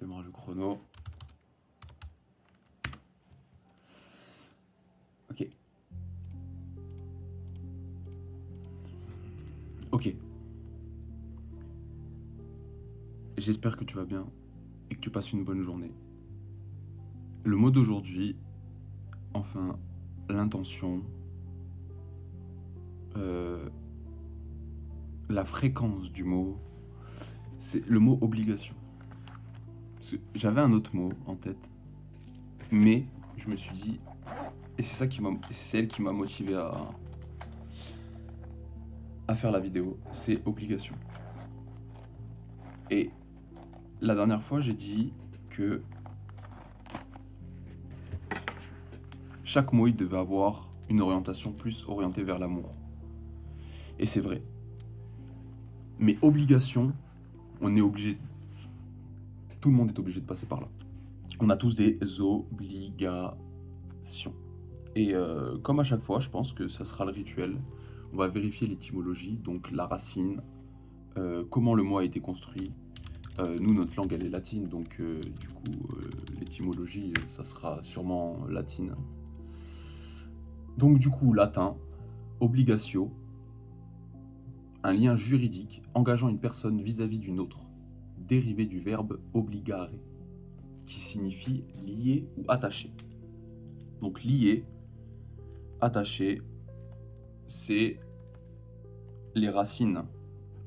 démarre le chrono. Ok. Ok. J'espère que tu vas bien et que tu passes une bonne journée. Le mot d'aujourd'hui, enfin, l'intention, la fréquence du mot, c'est le mot obligation. Parce que j'avais un autre mot en tête, mais je me suis dit, et c'est celle qui m'a motivé à faire la vidéo, c'est obligation. Et la dernière fois, j'ai dit que chaque mot, il devait avoir une orientation plus orientée vers l'amour. Et c'est vrai. Mais obligation, on est obligé. Tout le monde est obligé de passer par là. On a tous des obligations. Et comme à chaque fois, je pense que ça sera le rituel. On va vérifier l'étymologie, donc la racine, comment le mot a été construit. Nous, notre langue, elle est latine, donc du coup, l'étymologie, ça sera sûrement latine. Donc du coup, latin, obligatio, un lien juridique engageant une personne vis-à-vis d'une autre, dérivé du verbe obligare, qui signifie lier ou attacher. Donc lier, attacher, c'est les racines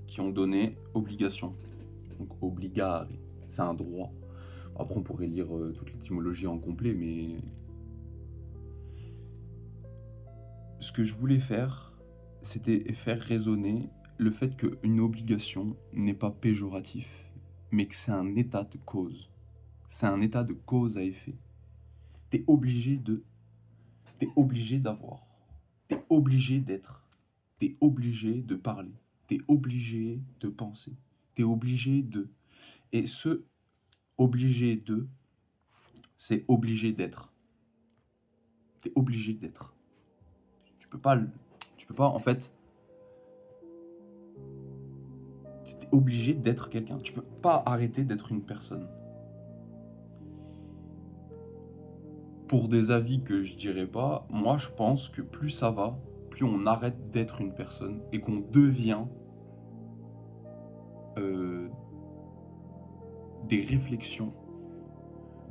qui ont donné obligation. Donc obligare, c'est un droit. Après, on pourrait lire toute l'étymologie en complet, mais ce que je voulais faire, c'était faire résonner le fait qu'une obligation n'est pas péjoratif, mais que c'est un état de cause. C'est un état de cause à effet. T'es obligé d'avoir, t'es obligé d'être, t'es obligé de parler, t'es obligé de penser, t'es obligé de. Et ce obligé de, c'est obligé d'être. T'es obligé d'être. Tu peux pas, en fait, t'es obligé d'être quelqu'un. Tu peux pas arrêter d'être une personne. Pour des avis que je dirais pas, moi je pense que plus ça va, plus on arrête d'être une personne et qu'on devient des réflexions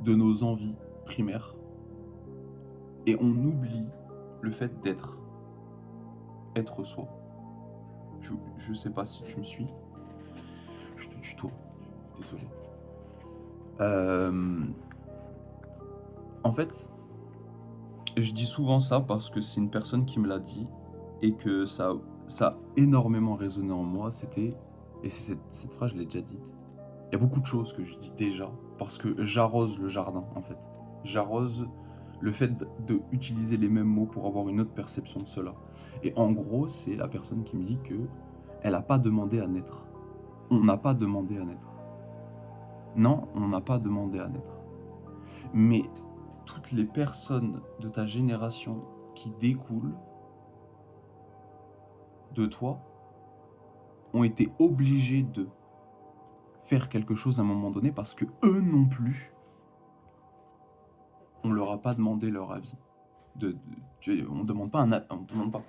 de nos envies primaires et on oublie le fait d'être, être soi. Je sais pas si tu me suis. Je te tutoie, désolé. En fait, je dis souvent ça parce que c'est une personne qui me l'a dit et que ça a énormément résonné en moi. C'était, et c'est cette phrase, je l'ai déjà dite. Il y a beaucoup de choses que je dis déjà parce que j'arrose le jardin en fait. J'arrose le fait d'utiliser les mêmes mots pour avoir une autre perception de cela. Et en gros, c'est la personne qui me dit que elle n'a pas demandé à naître. On n'a pas demandé à naître. Non, on n'a pas demandé à naître. Mais toutes les personnes de ta génération qui découlent de toi ont été obligées de faire quelque chose à un moment donné parce que eux non plus, on leur a pas demandé leur avis. On demande pas on demande pas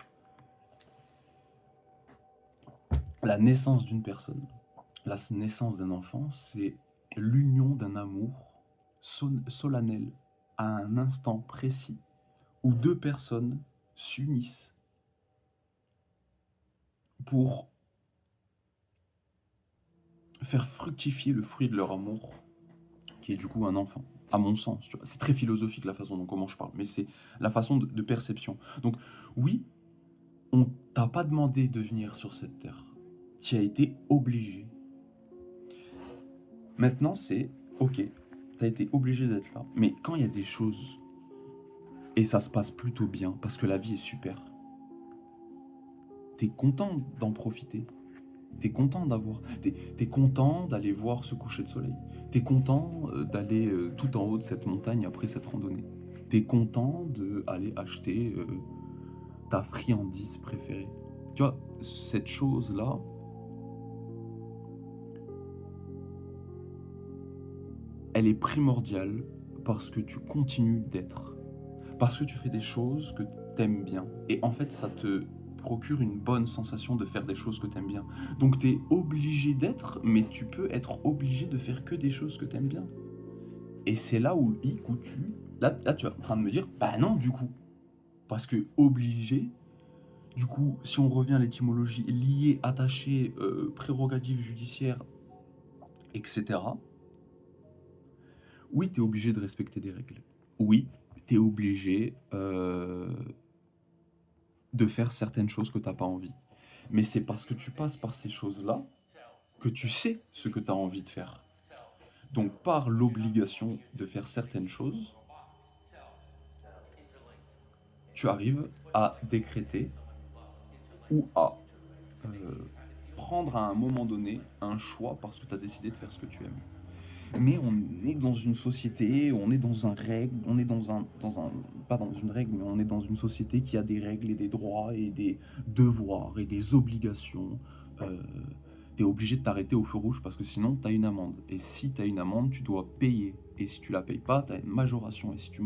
la naissance d'une personne. La naissance d'un enfant, c'est l'union d'un amour solennel à un instant précis où deux personnes s'unissent pour faire fructifier le fruit de leur amour, qui est du coup un enfant, à mon sens. Tu vois. C'est très philosophique la façon dont comment je parle, mais c'est la façon de perception. Donc oui, on t'a pas demandé de venir sur cette terre. Tu as été obligé. Maintenant, c'est ok, t'as été obligé d'être là. Mais quand il y a des choses, et ça se passe plutôt bien, parce que la vie est super, t'es content d'en profiter. T'es content d'avoir. T'es content d'aller voir ce coucher de soleil. T'es content d'aller tout en haut de cette montagne après cette randonnée. T'es content d'aller acheter ta friandise préférée. Tu vois, cette chose-là, elle est primordiale parce que tu continues d'être. Parce que tu fais des choses que t'aimes bien. Et en fait, ça te procure une bonne sensation de faire des choses que t'aimes bien. Donc t'es obligé d'être, mais tu peux être obligé de faire que des choses que t'aimes bien. Et c'est là où le hic, où tu... Là, tu es en train de me dire, bah non, du coup. Parce que obligé, du coup, si on revient à l'étymologie, lié, attaché, prérogative judiciaire, etc., oui, tu es obligé de respecter des règles. Oui, tu es obligé de faire certaines choses que tu n'as pas envie. Mais c'est parce que tu passes par ces choses-là que tu sais ce que tu as envie de faire. Donc, par l'obligation de faire certaines choses, tu arrives à décréter ou à euh, prendre à un moment donné un choix parce que tu as décidé de faire ce que tu aimes. Mais on est dans une société, on est dans un règle, on est pas dans une règle, mais on est dans une société qui a des règles et des droits et des devoirs et des obligations. Euh, T'es obligé de t'arrêter au feu rouge parce que sinon t'as une amende. Et si t'as une amende, tu dois payer. Et si tu la payes pas, t'as une majoration. Et si tu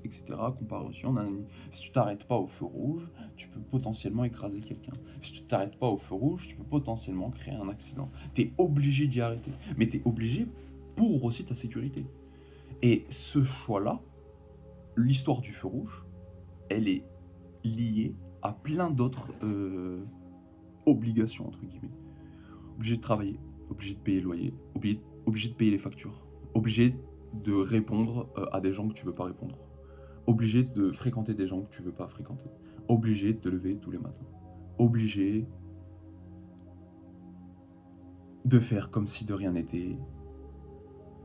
etc. Comparution, nanani. Si tu t'arrêtes pas au feu rouge, tu peux potentiellement écraser quelqu'un. Si tu t'arrêtes pas au feu rouge, tu peux potentiellement créer un accident. T'es obligé d'y arrêter. Mais t'es obligé pour aussi ta sécurité. Et ce choix-là, l'histoire du feu rouge, elle est liée à plein d'autres obligations, entre guillemets. Obligé de travailler, obligé de payer le loyer, obligé de payer les factures, obligé de répondre à des gens que tu veux pas répondre, obligé de fréquenter des gens que tu veux pas fréquenter, obligé de te lever tous les matins, obligé de faire comme si de rien n'était,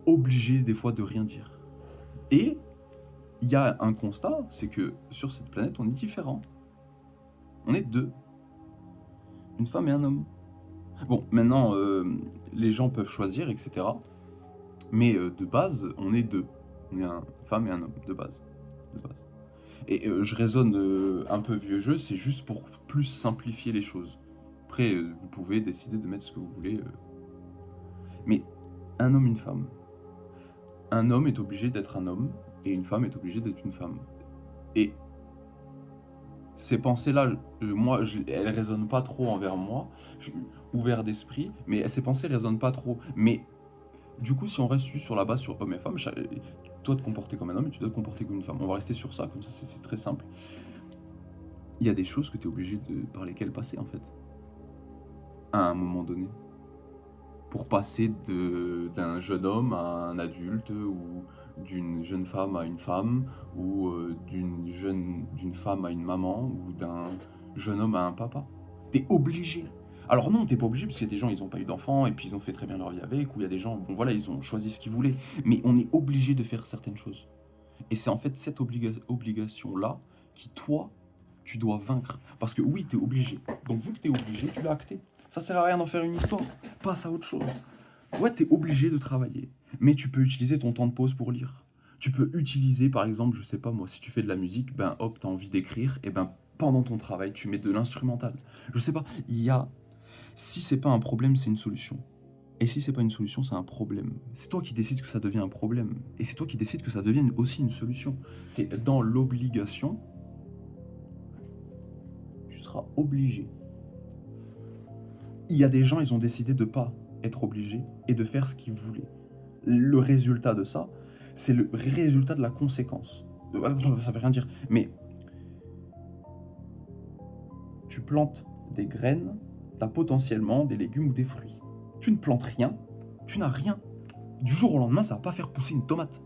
obligé des fois de rien dire. Et il y a un constat, c'est que sur cette planète, on est différents. On est deux. Une femme et un homme. Bon, maintenant, les gens peuvent choisir, etc. Mais de base, on est deux. On est une femme et un homme, de base. De base. Et je raisonne un peu vieux jeu, c'est juste pour plus simplifier les choses. Après, vous pouvez décider de mettre ce que vous voulez. Mais un homme, une femme. Un homme est obligé d'être un homme, et une femme est obligée d'être une femme. Et ces pensées-là, elles résonnent pas trop envers moi. Je suis ouvert d'esprit, mais ces pensées résonnent pas trop. Mais du coup, si on reste juste sur la base sur homme et femme, toi te comporter comme un homme et tu dois te comporter comme une femme. On va rester sur ça, comme ça c'est très simple. Il y a des choses que tu es obligé par lesquelles passer en fait. À un moment donné. Pour passer d'un jeune homme à un adulte, ou d'une jeune femme à une femme, ou d'une femme à une maman, ou d'un jeune homme à un papa. T'es obligé. Alors non, t'es pas obligé, parce qu'il y a des gens, ils ont pas eu d'enfants, et puis ils ont fait très bien leur vie avec, ou il y a des gens, bon voilà, ils ont choisi ce qu'ils voulaient. Mais on est obligé de faire certaines choses. Et c'est en fait cette obligation-là qui, toi, tu dois vaincre. Parce que oui, t'es obligé. Donc vu que t'es obligé, tu l'as acté. Ça sert à rien d'en faire une histoire. Passe à autre chose. Ouais, t'es obligé de travailler. Mais tu peux utiliser ton temps de pause pour lire. Tu peux utiliser, par exemple, je sais pas moi, si tu fais de la musique, ben hop, t'as envie d'écrire, et ben pendant ton travail, tu mets de l'instrumental. Je sais pas, il y a... Si c'est pas un problème, c'est une solution. Et si c'est pas une solution, c'est un problème. C'est toi qui décides que ça devient un problème. Et c'est toi qui décides que ça devienne aussi une solution. C'est dans l'obligation, tu seras obligé. Il y a des gens, ils ont décidé de pas être obligés et de faire ce qu'ils voulaient. Le résultat de ça, c'est le résultat de la conséquence. Ça veut rien dire. Mais tu plantes des graines, tu as potentiellement des légumes ou des fruits. Tu ne plantes rien, tu n'as rien. Du jour au lendemain, ça va pas faire pousser une tomate.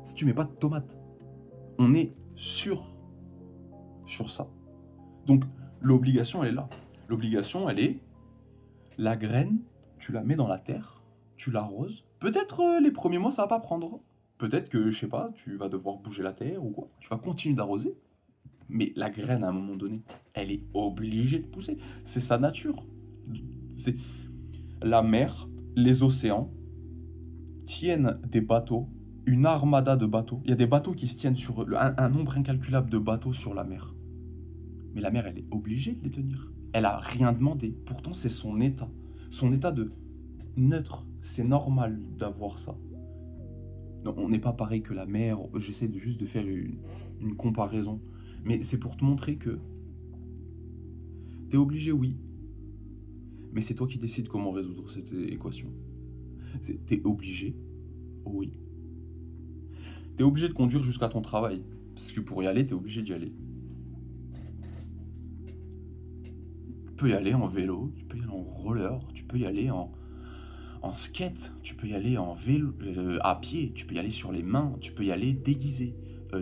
Si tu mets pas de tomate, on est sur ça. Donc l'obligation, elle est là. L'obligation, elle est la graine, tu la mets dans la terre, tu l'arroses. Peut-être les premiers mois, ça va pas prendre. Peut-être que, je sais pas, tu vas devoir bouger la terre ou quoi. Tu vas continuer d'arroser. Mais la graine, à un moment donné, elle est obligée de pousser. C'est sa nature. C'est la mer, les océans tiennent des bateaux, une armada de bateaux. Il y a des bateaux qui se tiennent sur un nombre incalculable de bateaux sur la mer. Mais la mer, elle est obligée de les tenir. Elle a rien demandé. Pourtant, c'est son état. Son état de neutre. C'est normal d'avoir ça. Non, on n'est pas pareil que la mer. J'essaie juste de faire une comparaison. Mais c'est pour te montrer que t'es obligé, oui. Mais c'est toi qui décides comment résoudre cette équation. T'es obligé, oui. T'es obligé de conduire jusqu'à ton travail. Parce que pour y aller, t'es obligé d'y aller. Tu peux y aller en vélo, tu peux y aller en roller, tu peux y aller en skate, tu peux y aller en vélo, à pied, tu peux y aller sur les mains, tu peux y aller déguisé,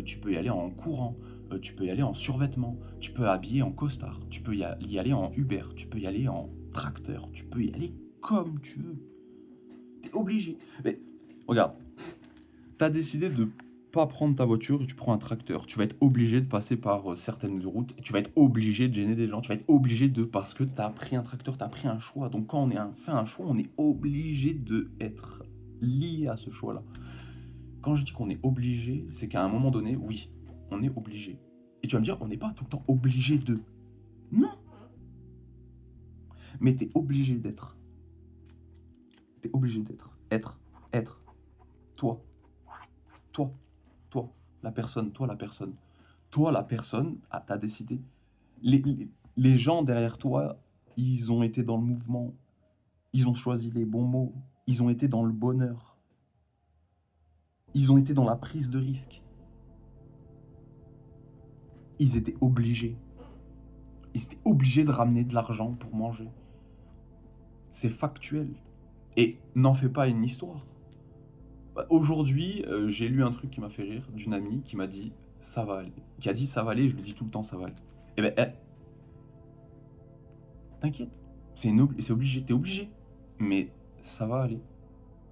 tu peux y aller en courant, tu peux y aller en survêtement, tu peux habiller en costard, tu peux y aller en Uber, tu peux y aller en tracteur, tu peux y aller comme tu veux. T'es obligé. Mais regarde, t'as décidé de pas prendre ta voiture et tu prends un tracteur. Tu vas être obligé de passer par certaines routes. Tu vas être obligé de gêner des gens. Tu vas être obligé de... Parce que t'as pris un tracteur, t'as pris un choix. Donc quand fait un choix, on est obligé de être lié à ce choix-là. Quand je dis qu'on est obligé, c'est qu'à un moment donné, oui, on est obligé. Et tu vas me dire, on n'est pas tout le temps obligé de... Non. Mais t'es obligé d'être. T'es obligé d'être. Être. Toi. Toi. Toi. La personne. Toi, la personne. Toi, la personne, t'as décidé. Les gens derrière toi, ils ont été dans le mouvement. Ils ont choisi les bons mots. Ils ont été dans le bonheur. Ils ont été dans la prise de risque. Ils étaient obligés. Ils étaient obligés de ramener de l'argent pour manger. C'est factuel. Et n'en fais pas une histoire. Aujourd'hui, j'ai lu un truc qui m'a fait rire d'une amie qui m'a dit ça va aller. Qui a dit ça va aller, je le dis tout le temps ça va aller. Eh ben, t'inquiète, c'est obligé, t'es obligé. Mais ça va aller.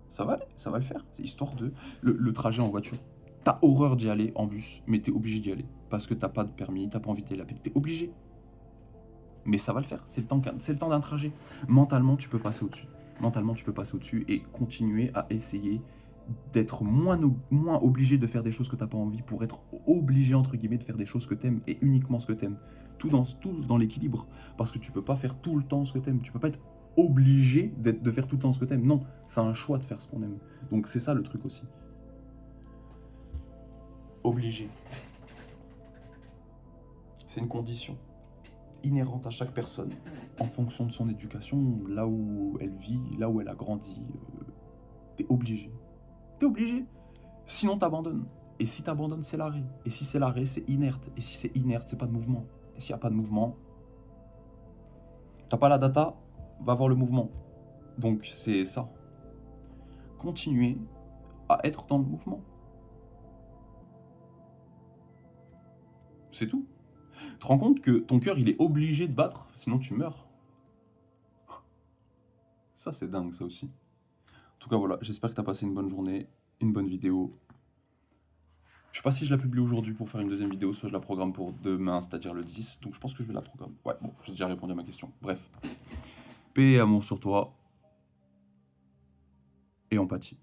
Ça va aller, ça va le faire. C'est histoire de. Le trajet en voiture. T'as horreur d'y aller en bus, mais t'es obligé d'y aller. Parce que t'as pas de permis, t'as pas envie de payer la paix. T'es obligé. Mais ça va le faire. C'est le temps d'un trajet. Mentalement, tu peux passer au-dessus. Mentalement, tu peux passer au-dessus et continuer à essayer d'être moins obligé de faire des choses que t'as pas envie pour être obligé, entre guillemets, de faire des choses que t'aimes et uniquement ce que t'aimes. Tout dans l'équilibre. Parce que tu peux pas faire tout le temps ce que t'aimes. Tu peux pas être obligé de faire tout le temps ce que t'aimes. Non, c'est un choix de faire ce qu'on aime. Donc c'est ça le truc aussi. Obligé. C'est une condition inhérente à chaque personne, en fonction de son éducation, là où elle vit, là où elle a grandi. T'es obligé. T'es obligé. Sinon t'abandonnes. Et si t'abandonnes, c'est l'arrêt. Et si c'est l'arrêt, c'est inerte. Et si c'est inerte, c'est pas de mouvement. Et s'il n'y a pas de mouvement, t'as pas la data, va voir le mouvement. Donc c'est ça. Continuer à être dans le mouvement. C'est tout. Tu te rends compte que ton cœur, il est obligé de battre, sinon tu meurs. Ça, c'est dingue, ça aussi. En tout cas, voilà, j'espère que tu as passé une bonne journée, une bonne vidéo. Je sais pas si je la publie aujourd'hui pour faire une deuxième vidéo, soit je la programme pour demain, c'est-à-dire le 10. Donc je pense que je vais la programmer. Ouais, bon, j'ai déjà répondu à ma question. Bref. Paix et amour sur toi. Et empathie.